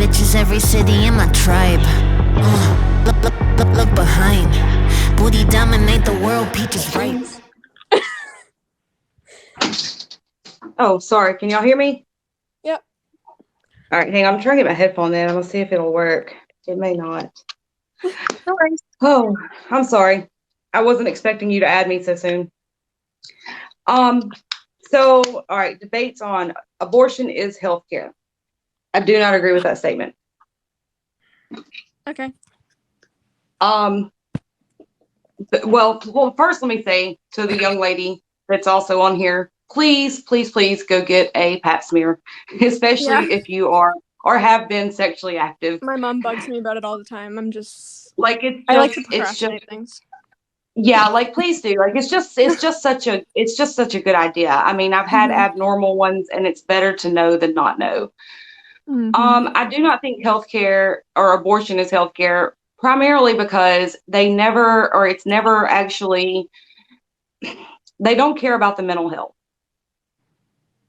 bitches, every city in my tribe. Look behind. Booty dominate the world, peaches right. Oh, sorry. Can y'all hear me? Yep. All right, hang on. I'm trying to get my headphone in. I'm going to see if it'll work. It may not. No worries. Oh, I'm sorry. I wasn't expecting you to add me so soon. So, all right, debates on abortion is healthcare. I do not agree with that statement. Okay. Well, first let me say to the young lady that's also on here, please, please, please go get a pap smear, especially if you are or have been sexually active. My mom bugs me about it all the time. I'm just like I like to procrastinate things. Yeah, like please do. Like it's just such a good idea. I mean, I've had abnormal ones and it's better to know than not know. I do not think healthcare or abortion is healthcare primarily because it's never actually, they don't care about the mental health.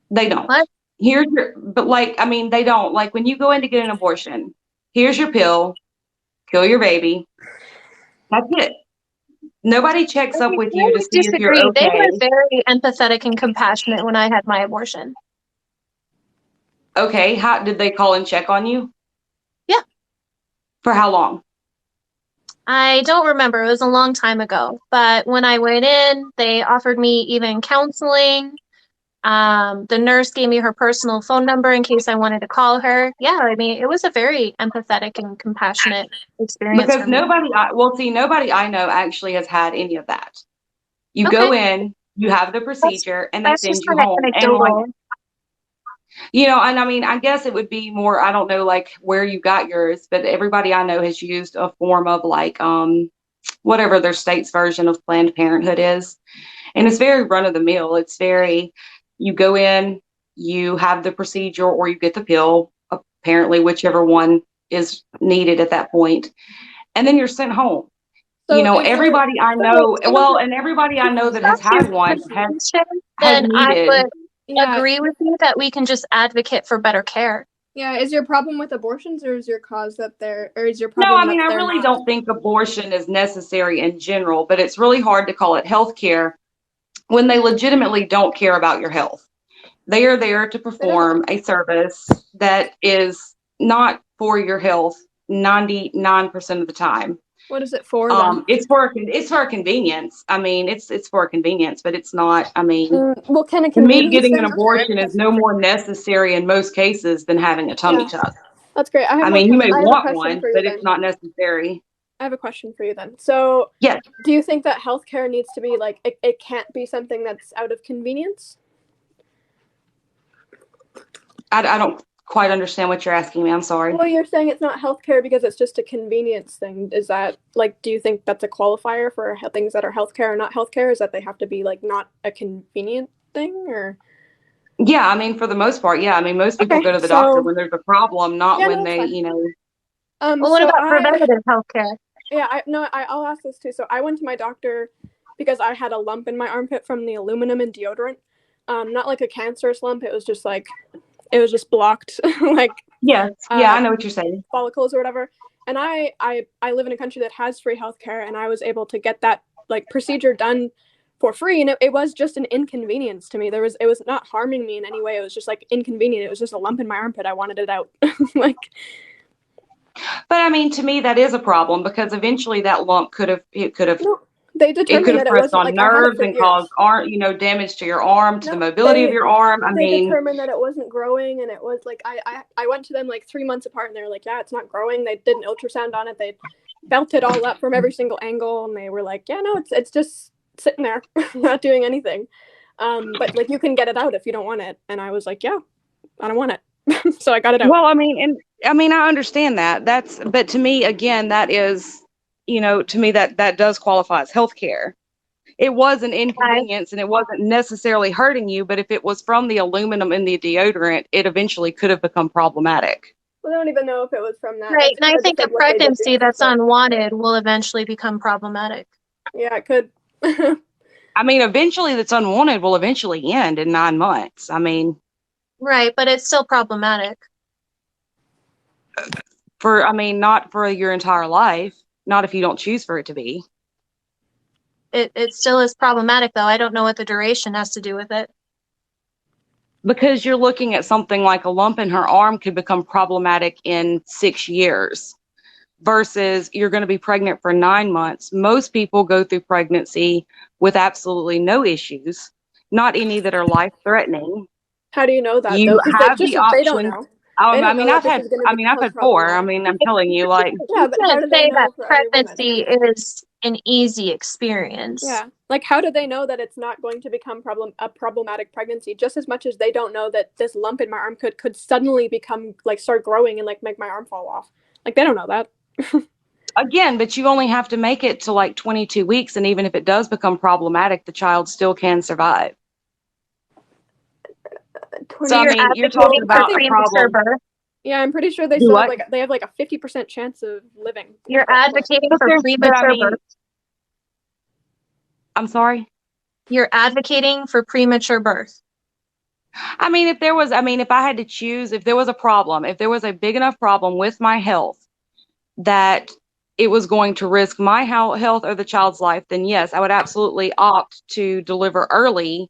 They don't. What? They don't. Like when you go in to get an abortion, here's your pill, kill your baby. That's it. Nobody checks up with you to see if you're disagree. okay. They were very empathetic and compassionate when I had my abortion. Okay, how did they call and check on you? Yeah. For how long? I don't remember. It was a long time ago. But when I went in, they offered me even counseling. The nurse gave me her personal phone number in case I wanted to call her. Yeah, I mean, it was a very empathetic and compassionate experience. Because nobody I know actually has had any of that. You go in, you have the procedure, and they send you home. And I mean, I guess it would be more, I don't know, like where you got yours, but everybody I know has used a form of like, whatever their state's version of Planned Parenthood is. And it's very run of the mill. It's very, you go in, you have the procedure or you get the pill, apparently whichever one is needed at that point. And then you're sent home. So everybody I know, everybody I know that has had one has then I needed. would agree with you that we can just advocate for better care. Yeah, is your problem with abortions or is your cause that is your problem? No, I mean, I really don't think abortion is necessary in general, but it's really hard to call it health care when they legitimately don't care about your health. They are there to perform a service that is not for your health 99% of the time. What is it for? It's for a convenience. I mean, it's for a convenience, but it's not. I mean, to me, getting an abortion is no more necessary in most cases than having a tummy tuck. That's great. I mean, you may want one, but it's not necessary. I have a question for you then. So, yes, do you think that healthcare needs to be like it can't be something that's out of convenience? I don't quite understand what you're asking me. I'm sorry. Well, you're saying it's not healthcare because it's just a convenience thing. Is that like, do you think that's a qualifier for things that are healthcare or not healthcare? Is that they have to be like not a convenient thing or? Yeah, I mean, for the most part, yeah. I mean, most people go to the doctor when there's a problem, not when they, Well, what about preventative healthcare? Yeah, I'll ask this too. So I went to my doctor because I had a lump in my armpit from the aluminum in deodorant. Not like a cancerous lump. It was just blocked, like I know what you're saying, follicles or whatever. And I live in a country that has free healthcare, and I was able to get that like procedure done for free, and it was just an inconvenience to me. It was not harming me in any way. It was just like inconvenient. It was just a lump in my armpit. I wanted it out, like. But I mean, to me, that is a problem because eventually that lump could have. They determined that it pressed wasn't on nerves and caused damage to your arm, to the mobility of your arm. They determined that it wasn't growing, and it was like I went to them like 3 months apart, and they were like, yeah, it's not growing. They did an ultrasound on it. They felt it all up from every single angle, and they were like, yeah, no, it's just sitting there, not doing anything. But like you can get it out if you don't want it. And I was like, yeah, I don't want it. So I got it out. Well, I mean, I understand that. But to me, again, that is. To me, that does qualify as healthcare. It was an inconvenience and it wasn't necessarily hurting you, but if it was from the aluminum in the deodorant, it eventually could have become problematic. Well, I don't even know if it was from that. Right, and I think a pregnancy that's unwanted will eventually become problematic. Yeah, it could. I mean, eventually that's unwanted will eventually end in 9 months. I mean. Right, but it's still problematic. not for your entire life, not if you don't choose for it to be. It still is problematic, though. I don't know what the duration has to do with it. Because you're looking at something like a lump in her arm could become problematic in 6 years versus you're going to be pregnant for 9 months. Most people go through pregnancy with absolutely no issues, not any that are life-threatening. How do you know that, though? You Because have just the they don't option. know. They don't know that this is going to I've become had 4. I problematic. mean, I'm telling you, like, Yeah, but how do they say know that for every woman? pregnancy is an easy experience. Yeah, like how do they know that it's not going to become a problematic pregnancy? Just as much as they don't know that this lump in my arm could suddenly become like start growing and like make my arm fall off. Like they don't know that. again, but you only have to make it to like 22 weeks, and even if it does become problematic, the child still can survive. So, I you're mean, you're advocating talking for about a premature problem. birth. Yeah, I'm pretty sure they Do still what? they have like a 50% chance of living. You're advocating But for I premature mean, birth. I'm sorry. You're advocating for premature birth. I mean, if I had to choose, if there was a problem, if there was a big enough problem with my health that it was going to risk my health or the child's life, then yes, I would absolutely opt to deliver early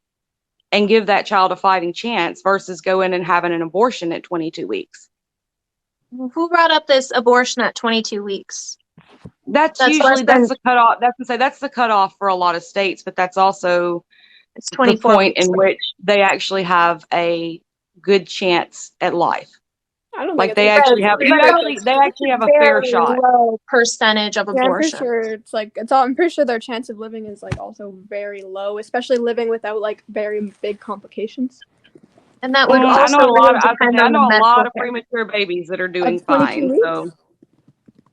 and give that child a fighting chance versus go in and having an abortion at 22 weeks. Who brought up this abortion at 22 weeks? That's less usually, than, that's the cutoff. That's the cutoff for a lot of states, but that's also it's the 24 point weeks. in which they actually have a good chance at life. I don't Like think it's they actually have a fair shot. Low percentage of yeah, I'm pretty abortion. sure it's like I'm pretty sure their chance of living is like also very low, especially living without like very big complications. And that would I also know a lot. really depend I on the know a lot medical of care. premature babies that are doing Of 22 fine. weeks? So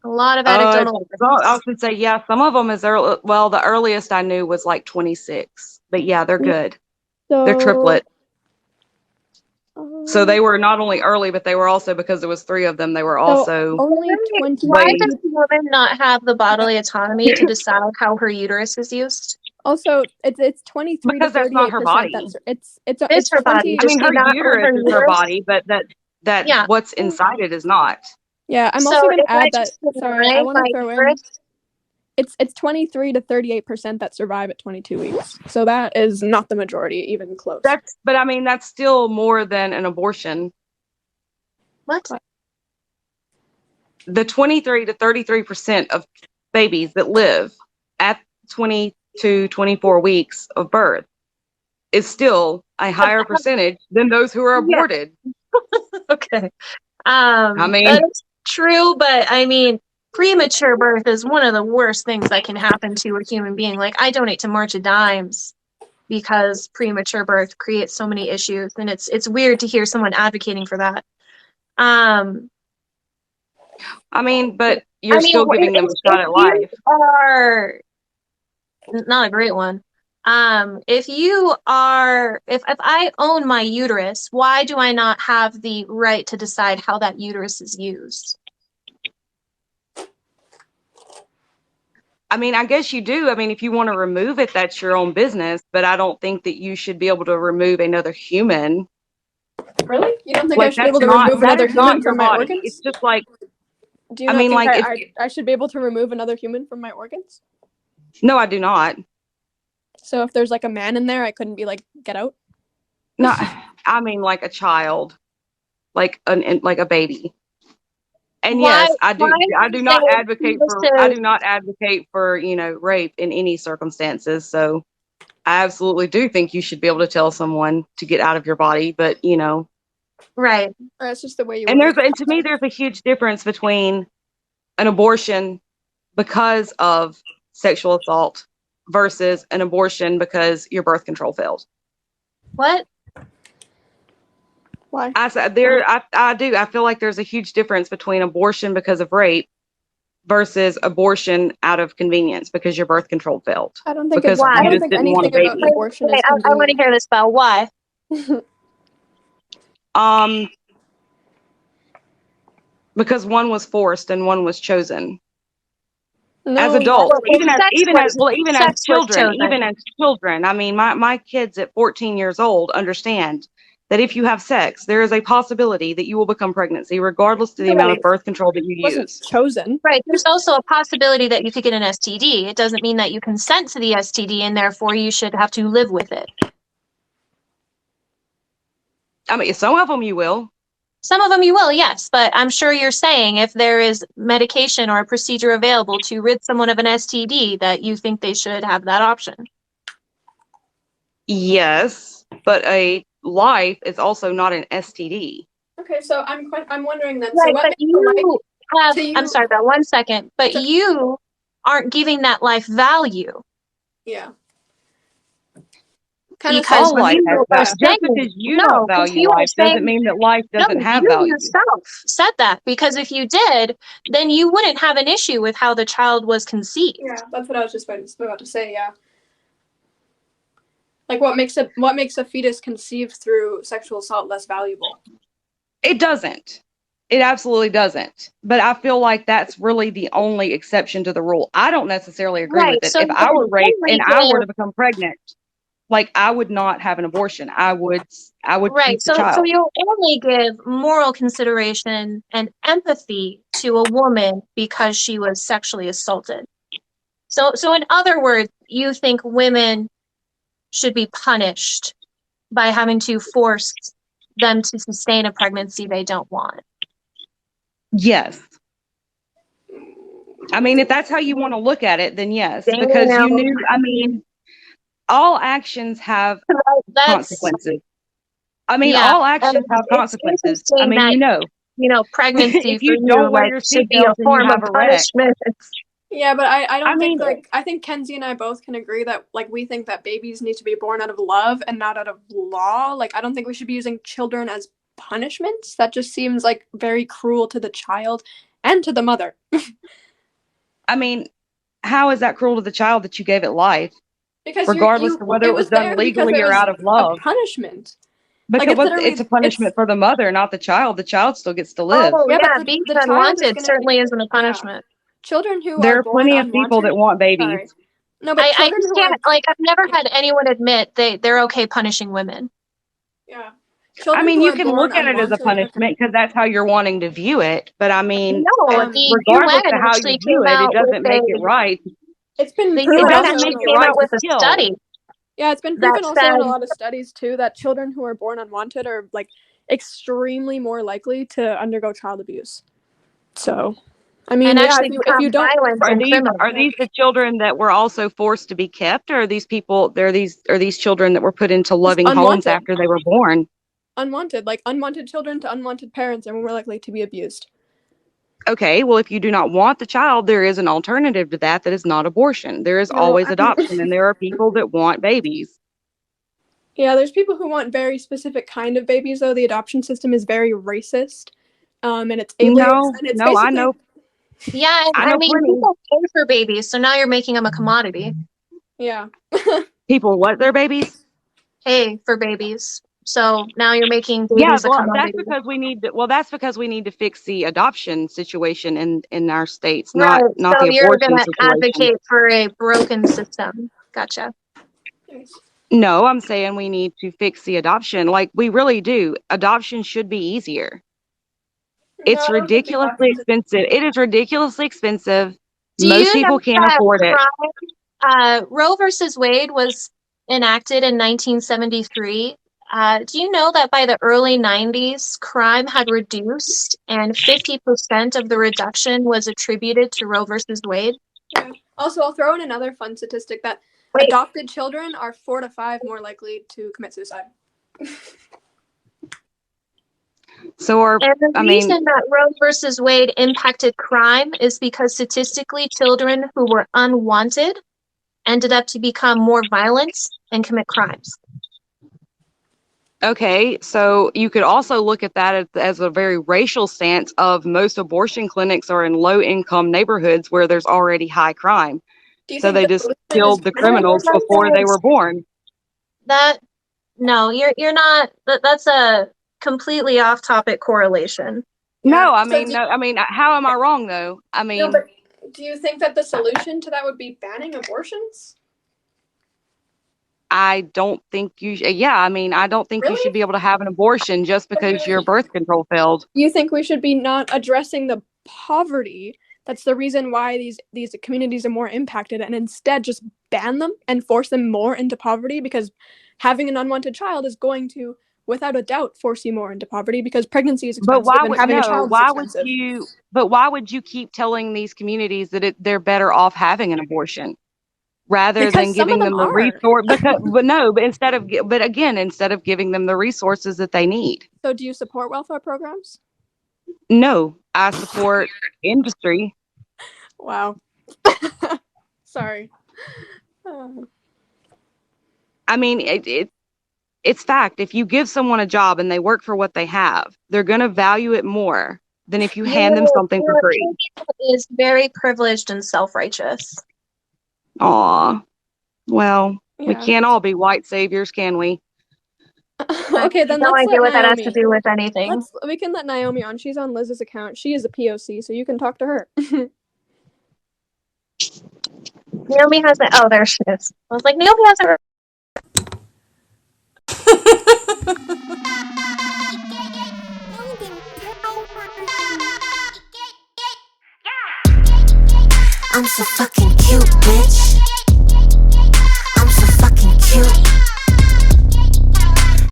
A lot of anecdotal I was gonna say, yeah, some of them is early. Well, the earliest I knew was like 26, but yeah, they're good. So They're triplet. So they were not only early, but they were also, because there was 3 of them, they were also only 20. Why does a woman not have the bodily autonomy to decide how her uterus is used? Also, it's 23 because to 38%. that's not her body. It's her 20, body. I mean, her Just not uterus is her body, but that Yeah. what's inside it is not. Yeah, I'm So also going if to add I that. just Sorry, deny I want my to throw in. uterus, It's 23 to 38% that survive at 22 weeks. So that is not the majority, even close. But I mean, that's still more than an abortion. what? The 23 to 33% of babies that live at 20 to 24 weeks of birth is still a higher percentage than those who are aborted. Okay. I mean, that is true, but I mean, premature birth is one of the worst things that can happen to a human being. Like, I donate to March of Dimes because premature birth creates so many issues, and it's weird to hear someone advocating for that. I mean, but you're still giving them a shot at life. Are not a great one. If I own my uterus, why do I not have the right to decide how that uterus is used? I mean, I guess you do. I mean, if you want to remove it, that's your own business, but I don't think that you should be able to remove another human. Really? You don't think Like, I should be able to remove another human from my organs? It's just like, Do you not think I should be able to remove another human from my organs? No, I do not. So if there's like a man in there, I couldn't be like, get out? No, I mean like a child, like a baby. And yes, I do not advocate for, rape in any circumstances. So I absolutely do think you should be able to tell someone to get out of your body, but right. That's just the way you. And to me, there's a huge difference between an abortion because of sexual assault versus an abortion because your birth control failed. What? Why? I do. I feel like there's a huge difference between abortion because of rape versus abortion out of convenience because your birth control failed. I don't think because I you don't just think didn't want a anything baby. about abortion is I want to hear this, Belle. Why? Because one was forced and one was chosen. No, as adults, even as children. I mean, my kids at 14 years old understand that if you have sex, there is a possibility that you will become pregnancy, regardless to the amount of birth control that you It wasn't use. chosen. Right. There's also a possibility that you could get an STD. It doesn't mean that you consent to the STD and therefore you should have to live with it. I mean, some of them you will. Some of them you will, yes, but I'm sure you're saying if there is medication or a procedure available to rid someone of an STD, that you think they should have that option. Yes, but a life is also not an STD. Okay, so I'm wondering then. Right, So what but makes the life you have, to you? I'm sorry, about 1 second, but you aren't giving that life value. Yeah. Because All life you has are value. Just saying, because you no, don't because value you are life doesn't saying, mean that life no, doesn't have you value. yourself said that, because if you did, then you wouldn't have an issue with how the child was conceived. Yeah, that's what I was just about to say. Yeah. Like what makes a fetus conceived through sexual assault less valuable? It doesn't. It absolutely doesn't. But I feel like that's really the only exception to the rule. I don't necessarily agree Right, with it. so If I were you raped and only I were give, to become pregnant, like I would not have an abortion. I would right, keep the so child. you'll only give moral consideration and empathy to a woman because she was sexually assaulted. So in other words, you think women should be punished by having to force them to sustain a pregnancy they don't want. Yes. I mean, if that's how you want to look at it, then yes, Damn. because you knew, I mean, all actions have That's, consequences. I mean, yeah, all actions have it's consequences. I interesting mean, that, pregnancy if for you you, don't wear like, your should be a seatbelt and you form of have a wreck, punishment. Yeah, but I don't I think mean, I think Kenzie and I both can agree that like we think that babies need to be born out of love and not out of law. Like I don't think we should be using children as punishments. That just seems like very cruel to the child and to the mother. I mean, how is that cruel to the child that you gave it life, Because regardless of whether it it was was there done because legally it or was out of a love? punishment. Like Because it's it's a literally punishment for the mother, not the child. The child still gets to live. Oh, yeah, yeah, but being the child is unwanted gonna certainly isn't a yeah. punishment. Children who There are are born plenty of people that unwanted. want babies. Sorry. No, but I children just who are can't, like, I've never had anyone admit they're okay punishing women. yeah. I Children mean, who you are can born look at it as a unwanted. Okay. punishment because that's how you're wanting to view it. But I mean, No, Um, the regardless UN of how you actually view came it, it out with doesn't make it right. it's been the proven It UN also doesn't in make actually a it came lot right out of to with a kill. study yeah, it's been that proven also in said, a lot of studies too that children who are born unwanted are like extremely more likely to undergo child abuse. So, I mean, and yeah, actually if you become don't, violent Are and these criminal. are these the children that were also forced to be kept, or are these people? Are these children that were put into loving homes unwanted, after they were born? like unwanted children to unwanted parents are more likely to be abused. Okay, well, if you do not want the child, there is an alternative to that is not abortion. There is No, always adoption, and there are people that want babies. yeah, there's people who want very specific kind of babies though. The adoption system is very racist, and it's ableist, and it's No, basically Yeah, I I know mean, plenty people pay for babies, so now you're making them a commodity. yeah. people what their babies. Pay for babies. So now you're making Yeah, babies a well, that's commodity. because we need to. Well, that's because we need to fix the adoption situation in our states, Right. not So the you're going abortion to situation. advocate for a broken system. Gotcha. No, I'm saying we need to fix the adoption. Like we really do. Adoption should be easier. No, It's I don't think the ridiculously adoption system. expensive. It is ridiculously expensive. Do Most you know people can't that afford it. Roe versus Wade was enacted in 1973? Do you know that by the early 90s, crime had reduced and 50% of the reduction was attributed to Roe versus Wade? Yeah. Also, I'll throw in another fun statistic that Wait, adopted children are 4 to 5 more likely to commit suicide. So, and the I mean, reason that Roe versus Wade impacted crime is because statistically, children who were unwanted ended up to become more violent and commit crimes. okay, so you could also look at that as a very racial stance of most abortion clinics are in low income neighborhoods where there's already high crime. Do you So think they the just solution is killed the I don't criminals know before they were born. that. No, you're not. That's a completely off topic correlation. Yeah. No, I So mean, how am I wrong though? I no, mean, but do you think that the solution to that would be banning abortions? I don't think I don't think you Really? should be able to have an abortion just because your birth control failed. You think we should be not addressing the poverty? That's the reason why these communities are more impacted, and instead just ban them and force them more into poverty, because having an unwanted child is going to, without a doubt, force you more into poverty, because pregnancy is But expensive and having a child is expensive. why would you keep telling these communities that they're better off having an abortion rather Because than some of giving them them the are. resource? But again, instead of giving them the resources that they need. So do you support welfare programs? No, I support industry. Wow. Sorry. I mean, it's fact. If you give someone a job and they work for what they have, they're going to value it more than if you hand them something for free. Is very privileged and self-righteous. Aw. Well, we Yeah. can't all be white saviors, can we? Okay, then no let's idea let what that has Naomi. to do with anything. We can let Naomi on. She's on Liz's account. She is a POC, so you can talk to her. Naomi has it. Oh, there she is. I was like, Naomi has it. I'm so fucking cute, bitch. I'm so fucking cute.